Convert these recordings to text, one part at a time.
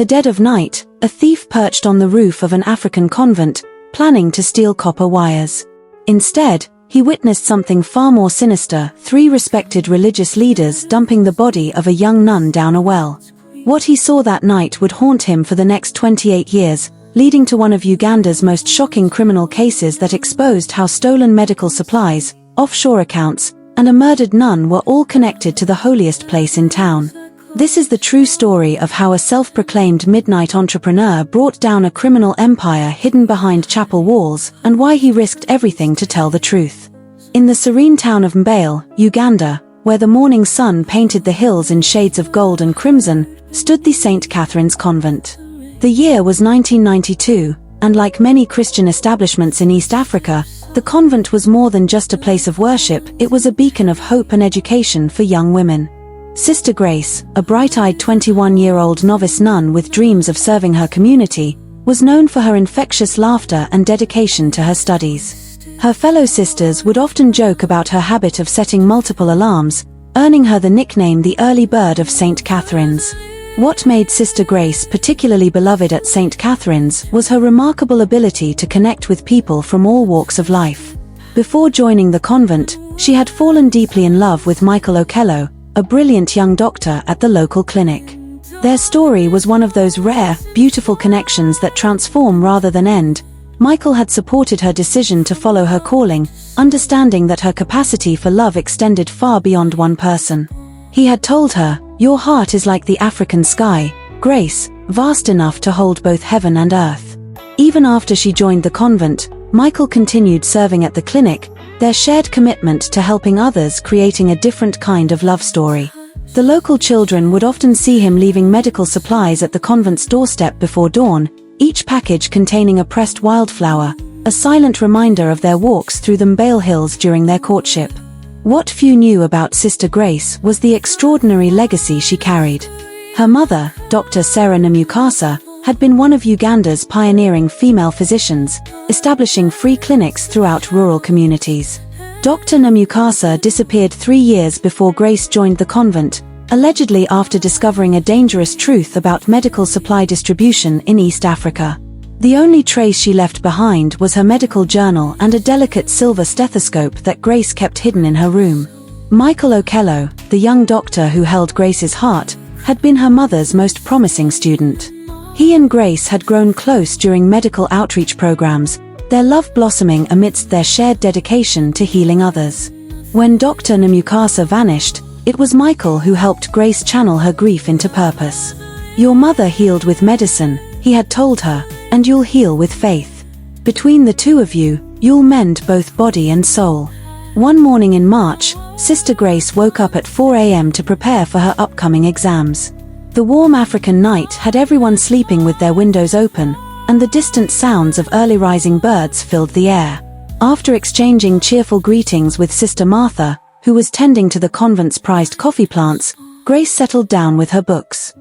the dead of night, a thief perched on the roof of an African convent, planning to steal copper wires. Instead, he witnessed something far more sinister: 3 respected religious leaders dumping the body of a young nun down a well. What he saw that night would haunt him for the next 28 years, leading to one of Uganda's most shocking criminal cases that exposed how stolen medical supplies, offshore accounts, and a murdered nun were all connected to the holiest place in town. This is the true story of how a self-proclaimed midnight entrepreneur brought down a criminal empire hidden behind chapel walls, and why he risked everything to tell the truth. In the serene town of Mbale, Uganda, where the morning sun painted the hills in shades of gold and crimson, stood the St. Catherine's Convent. The year was 1992, and like many Christian establishments in East Africa, the convent was more than just a place of worship. It was a beacon of hope and education for young women. Sister Grace, a bright-eyed 21-year-old novice nun with dreams of serving her community, was known for her infectious laughter and dedication to her studies. Her fellow sisters would often joke about her habit of setting multiple alarms, earning her the nickname the early bird of St. Catherine's. What made Sister Grace particularly beloved at St. Catherine's was her remarkable ability to connect with people from all walks of life. Before joining the convent, she had fallen deeply in love with Michael Okello, a brilliant young doctor at the local clinic. Their story was one of those rare, beautiful connections that transform rather than end. Michael had supported her decision to follow her calling, understanding that her capacity for love extended far beyond one person. He had told her, "Your heart is like the African sky, Grace, vast enough to hold both heaven and earth." Even after she joined the convent, Michael continued serving at the clinic, their shared commitment to helping others creating a different kind of love story. The local children would often see him leaving medical supplies at the convent's doorstep before dawn, each package containing a pressed wildflower, a silent reminder of their walks through the Mbale Hills during their courtship. What few knew about Sister Grace was the extraordinary legacy she carried. Her mother, Dr. Sarah Namukasa, had been one of Uganda's pioneering female physicians, establishing free clinics throughout rural communities. Dr. Namukasa disappeared 3 years before Grace joined the convent, allegedly after discovering a dangerous truth about medical supply distribution in East Africa. The only trace she left behind was her medical journal and a delicate silver stethoscope that Grace kept hidden in her room. Michael Okello, the young doctor who held Grace's heart, had been her mother's most promising student. He and Grace had grown close during medical outreach programs, their love blossoming amidst their shared dedication to healing others. When Dr. Namukasa vanished, it was Michael who helped Grace channel her grief into purpose. "Your mother healed with medicine," he had told her, "and you'll heal with faith. Between the two of you, you'll mend both body and soul." One morning in March, Sister Grace woke up at 4 a.m. to prepare for her upcoming exams. The warm African night had everyone sleeping with their windows open, and the distant sounds of early rising birds filled the air. After exchanging cheerful greetings with Sister Martha, who was tending to the convent's prized coffee plants, Grace settled down with her books.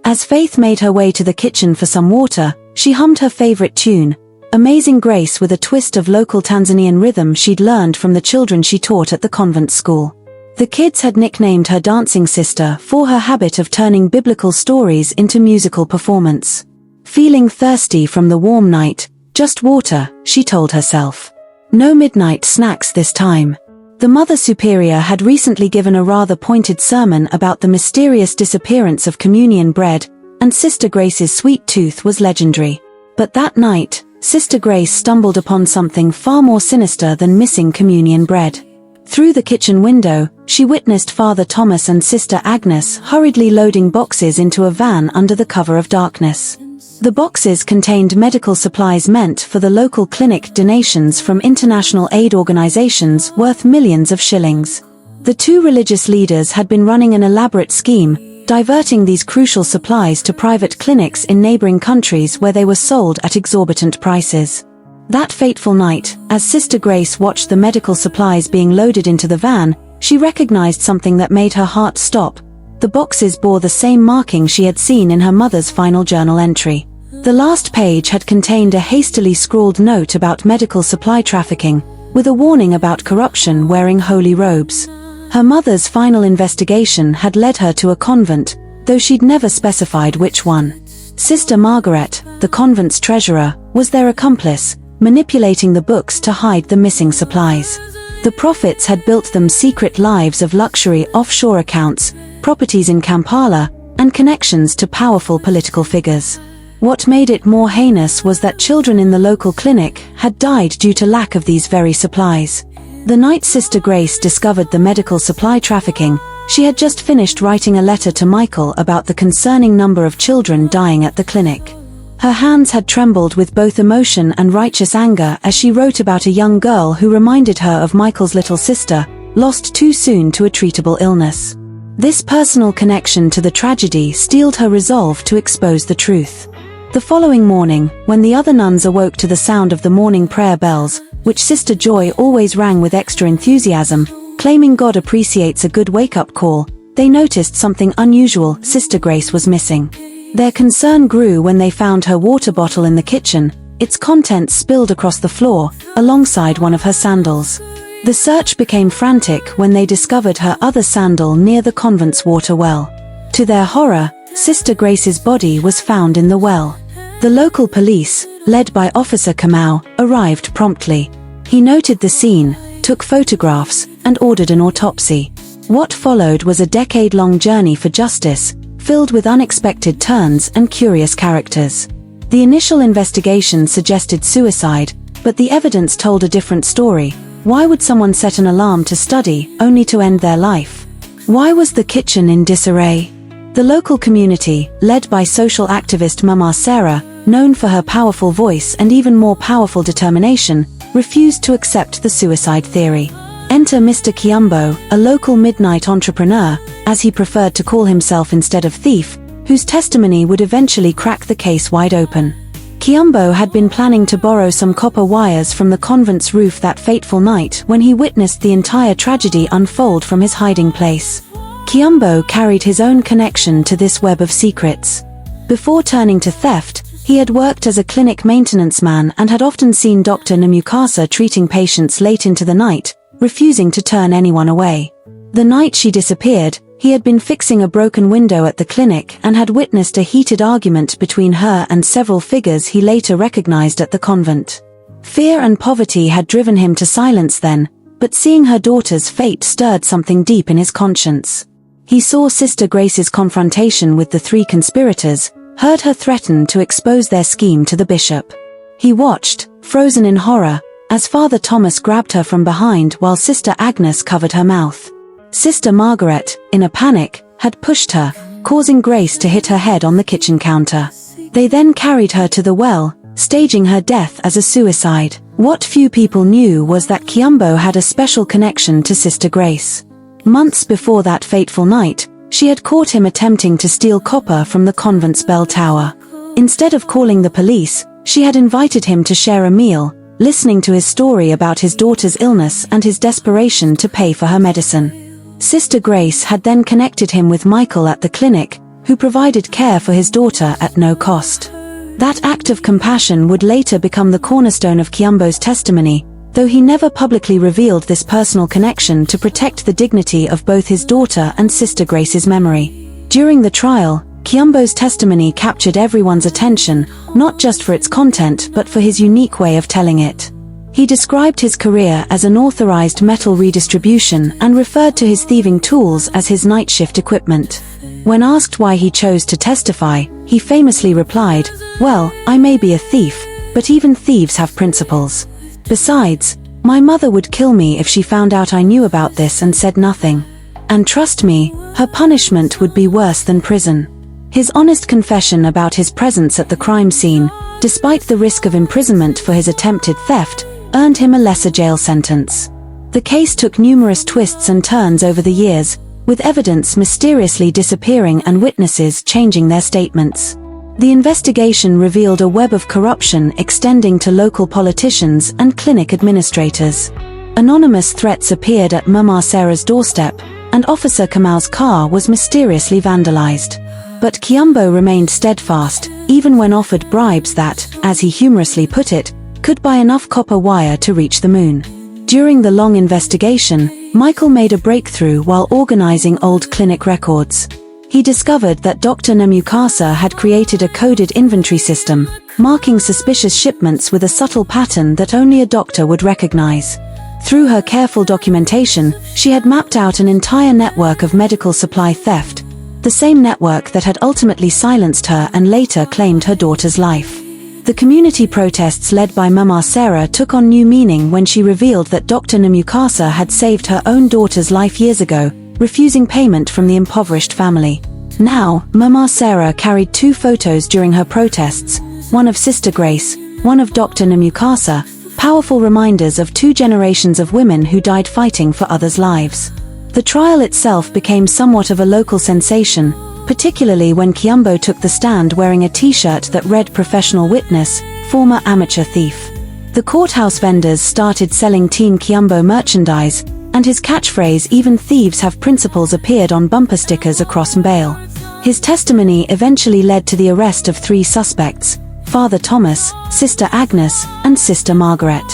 As Faith made her way to the kitchen for some water, she hummed her favorite tune, Amazing Grace, with a twist of local Tanzanian rhythm she'd learned from the children she taught at the convent school. The kids had nicknamed her Dancing Sister for her habit of turning biblical stories into musical performance. Feeling thirsty from the warm night, just water, she told herself. No midnight snacks this time. The Mother Superior had recently given a rather pointed sermon about the mysterious disappearance of communion bread, and Sister Grace's sweet tooth was legendary. But that night, Sister Grace stumbled upon something far more sinister than missing communion bread. Through the kitchen window, she witnessed Father Thomas and Sister Agnes hurriedly loading boxes into a van under the cover of darkness. The boxes contained medical supplies meant for the local clinic, donations from international aid organizations worth millions of shillings. The two religious leaders had been running an elaborate scheme, diverting these crucial supplies to private clinics in neighboring countries where they were sold at exorbitant prices. That fateful night, as Sister Grace watched the medical supplies being loaded into the van, she recognized something that made her heart stop. The boxes bore the same marking she had seen in her mother's final journal entry. The last page had contained a hastily scrawled note about medical supply trafficking, with a warning about corruption wearing holy robes. Her mother's final investigation had led her to a convent, though she'd never specified which one. Sister Margaret, the convent's treasurer, was their accomplice, manipulating the books to hide the missing supplies. The prophets had built them secret lives of luxury offshore accounts, properties in Kampala, and connections to powerful political figures. What made it more heinous was that children in the local clinic had died due to lack of these very supplies. The night Sister Grace discovered the medical supply trafficking, she had just finished writing a letter to Michael about the concerning number of children dying at the clinic. Her hands had trembled with both emotion and righteous anger as she wrote about a young girl who reminded her of Michael's little sister, lost too soon to a treatable illness. This personal connection to the tragedy steeled her resolve to expose the truth. The following morning, when the other nuns awoke to the sound of the morning prayer bells, which Sister Joy always rang with extra enthusiasm, claiming God appreciates a good wake-up call, they noticed something unusual: Sister Grace was missing. Their concern grew when they found her water bottle in the kitchen, its contents spilled across the floor, alongside one of her sandals. The search became frantic when they discovered her other sandal near the convent's water well. To their horror, Sister Grace's body was found in the well. The local police, led by Officer Kamau, arrived promptly. He noted the scene, took photographs, and ordered an autopsy. What followed was a decade-long journey for justice, filled with unexpected turns and curious characters. The initial investigation suggested suicide, but the evidence told a different story. Why would someone set an alarm to study, only to end their life? Why was the kitchen in disarray? The local community, led by social activist Mama Sarah, known for her powerful voice and even more powerful determination, refused to accept the suicide theory. Enter Mr. Kiambo, a local midnight entrepreneur, as he preferred to call himself instead of thief, whose testimony would eventually crack the case wide open. Kiambo had been planning to borrow some copper wires from the convent's roof that fateful night when he witnessed the entire tragedy unfold from his hiding place. Kiambo carried his own connection to this web of secrets. Before turning to theft, he had worked as a clinic maintenance man and had often seen Dr. Namukasa treating patients late into the night, refusing to turn anyone away. The night she disappeared, he had been fixing a broken window at the clinic and had witnessed a heated argument between her and several figures he later recognized at the convent. Fear and poverty had driven him to silence then, but seeing her daughter's fate stirred something deep in his conscience. He saw Sister Grace's confrontation with the three conspirators, heard her threaten to expose their scheme to the bishop. He watched, frozen in horror, as Father Thomas grabbed her from behind while Sister Agnes covered her mouth. Sister Margaret, in a panic, had pushed her, causing Grace to hit her head on the kitchen counter. They then carried her to the well, staging her death as a suicide. What few people knew was that Kiambo had a special connection to Sister Grace. Months before that fateful night, she had caught him attempting to steal copper from the convent's bell tower. Instead of calling the police, she had invited him to share a meal, listening to his story about his daughter's illness and his desperation to pay for her medicine. Sister Grace had then connected him with Michael at the clinic, who provided care for his daughter at no cost. That act of compassion would later become the cornerstone of Kiambo's testimony, though he never publicly revealed this personal connection to protect the dignity of both his daughter and Sister Grace's memory. During the trial, Kiambo's testimony captured everyone's attention, not just for its content but for his unique way of telling it. He described his career as unauthorized metal redistribution and referred to his thieving tools as his night shift equipment. When asked why he chose to testify, he famously replied, "Well, I may be a thief, but even thieves have principles. Besides, my mother would kill me if she found out I knew about this and said nothing. And trust me, her punishment would be worse than prison." His honest confession about his presence at the crime scene, despite the risk of imprisonment for his attempted theft, earned him a lesser jail sentence. The case took numerous twists and turns over the years, with evidence mysteriously disappearing and witnesses changing their statements. The investigation revealed a web of corruption extending to local politicians and clinic administrators. Anonymous threats appeared at Mama Sarah's doorstep, and Officer Kamau's car was mysteriously vandalized. But Kiambo remained steadfast, even when offered bribes that, as he humorously put it, could buy enough copper wire to reach the moon. During the long investigation, Michael made a breakthrough while organizing old clinic records. He discovered that Dr. Namukasa had created a coded inventory system, marking suspicious shipments with a subtle pattern that only a doctor would recognize. Through her careful documentation, she had mapped out an entire network of medical supply theft, the same network that had ultimately silenced her and later claimed her daughter's life. The community protests led by Mama Sarah took on new meaning when she revealed that Dr. Namukasa had saved her own daughter's life years ago, refusing payment from the impoverished family. Now, Mama Sarah carried 2 photos during her protests, one of Sister Grace, one of Dr. Namukasa, powerful reminders of 2 generations of women who died fighting for others' lives. The trial itself became somewhat of a local sensation, particularly when Kiambo took the stand wearing a t-shirt that read "Professional Witness, Former Amateur Thief." The courthouse vendors started selling Team Kiambo merchandise, and his catchphrase "Even thieves have principles" appeared on bumper stickers across Mbale. His testimony eventually led to the arrest of 3 suspects: Father Thomas, Sister Agnes, and Sister Margaret.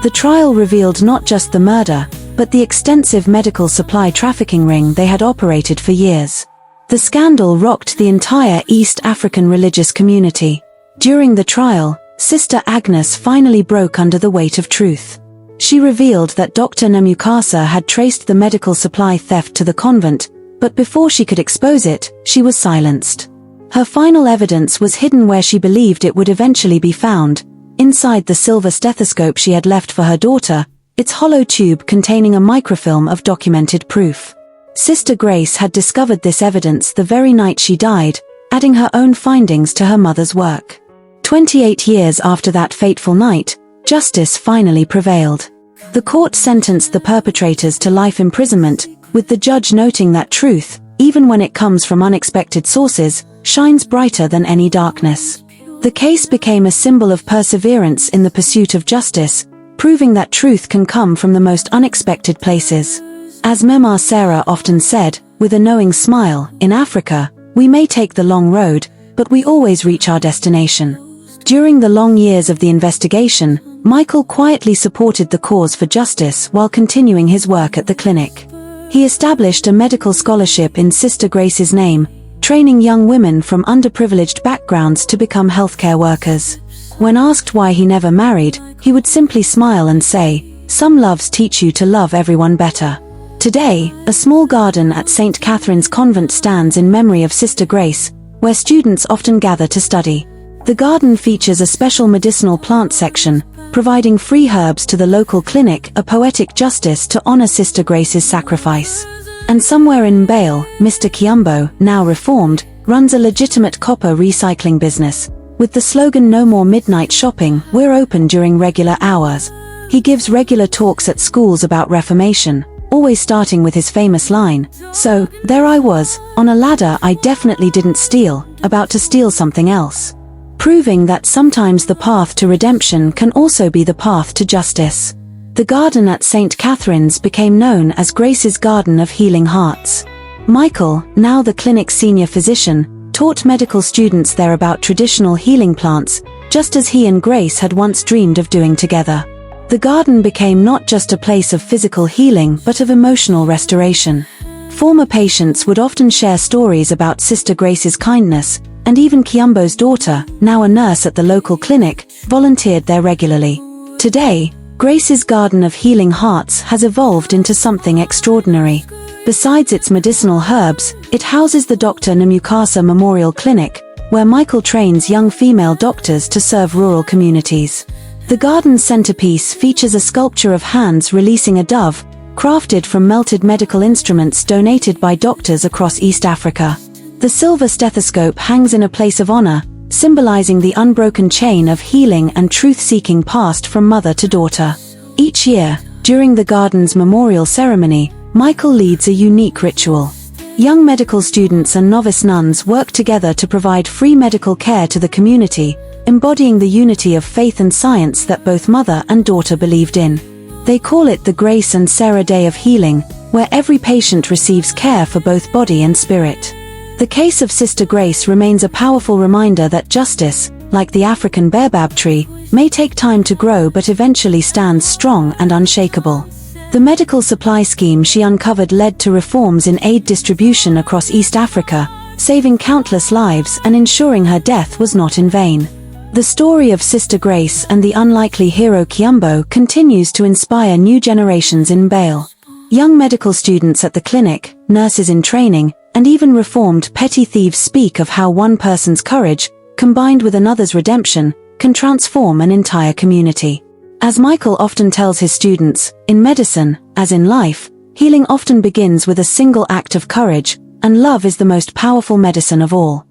The trial revealed not just the murder, but the extensive medical supply trafficking ring they had operated for years. The scandal rocked the entire East African religious community. During the trial, Sister Agnes finally broke under the weight of truth. She revealed that Dr. Namukasa had traced the medical supply theft to the convent, but before she could expose it, she was silenced. Her final evidence was hidden where she believed it would eventually be found, inside the silver stethoscope she had left for her daughter, its hollow tube containing a microfilm of documented proof. Sister Grace had discovered this evidence the very night she died, adding her own findings to her mother's work. 28 years after that fateful night, justice finally prevailed. The court sentenced the perpetrators to life imprisonment, with the judge noting that truth, even when it comes from unexpected sources, shines brighter than any darkness. The case became a symbol of perseverance in the pursuit of justice, proving that truth can come from the most unexpected places. As Mama Sarah often said, with a knowing smile, in Africa, we may take the long road, but we always reach our destination. During the long years of the investigation, Michael quietly supported the cause for justice while continuing his work at the clinic. He established a medical scholarship in Sister Grace's name, training young women from underprivileged backgrounds to become healthcare workers. When asked why he never married, he would simply smile and say, "Some loves teach you to love everyone better." Today, a small garden at St. Catherine's Convent stands in memory of Sister Grace, where students often gather to study. The garden features a special medicinal plant section, providing free herbs to the local clinic, a poetic justice to honor Sister Grace's sacrifice. And somewhere in Mbale, Mr. Kiambo, now reformed, runs a legitimate copper recycling business. With the slogan "No more midnight shopping, we're open during regular hours." He gives regular talks at schools about reformation, always starting with his famous line, "So, there I was, on a ladder I definitely didn't steal, about to steal something else." Proving that sometimes the path to redemption can also be the path to justice. The garden at St. Catherine's became known as Grace's Garden of Healing Hearts. Michael, now the clinic's senior physician, taught medical students there about traditional healing plants, just as he and Grace had once dreamed of doing together. The garden became not just a place of physical healing but of emotional restoration. Former patients would often share stories about Sister Grace's kindness, and even Kiambo's daughter, now a nurse at the local clinic, volunteered there regularly. Today, Grace's Garden of Healing Hearts has evolved into something extraordinary. Besides its medicinal herbs, it houses the Dr. Namukasa Memorial Clinic, where Michael trains young female doctors to serve rural communities. The garden's centerpiece features a sculpture of hands releasing a dove, crafted from melted medical instruments donated by doctors across East Africa. The silver stethoscope hangs in a place of honor, symbolizing the unbroken chain of healing and truth-seeking passed from mother to daughter. Each year, during the garden's memorial ceremony, Michael leads a unique ritual. Young medical students and novice nuns work together to provide free medical care to the community, embodying the unity of faith and science that both mother and daughter believed in. They call it the Grace and Sarah Day of Healing, where every patient receives care for both body and spirit. The case of Sister Grace remains a powerful reminder that justice, like the African baobab tree, may take time to grow but eventually stands strong and unshakable. The medical supply scheme she uncovered led to reforms in aid distribution across East Africa, saving countless lives and ensuring her death was not in vain. The story of Sister Grace and the unlikely hero Kiumbo continues to inspire new generations in Bale. Young medical students at the clinic, nurses in training, and even reformed petty thieves speak of how one person's courage, combined with another's redemption, can transform an entire community. As Michael often tells his students, in medicine, as in life, healing often begins with a single act of courage, and love is the most powerful medicine of all.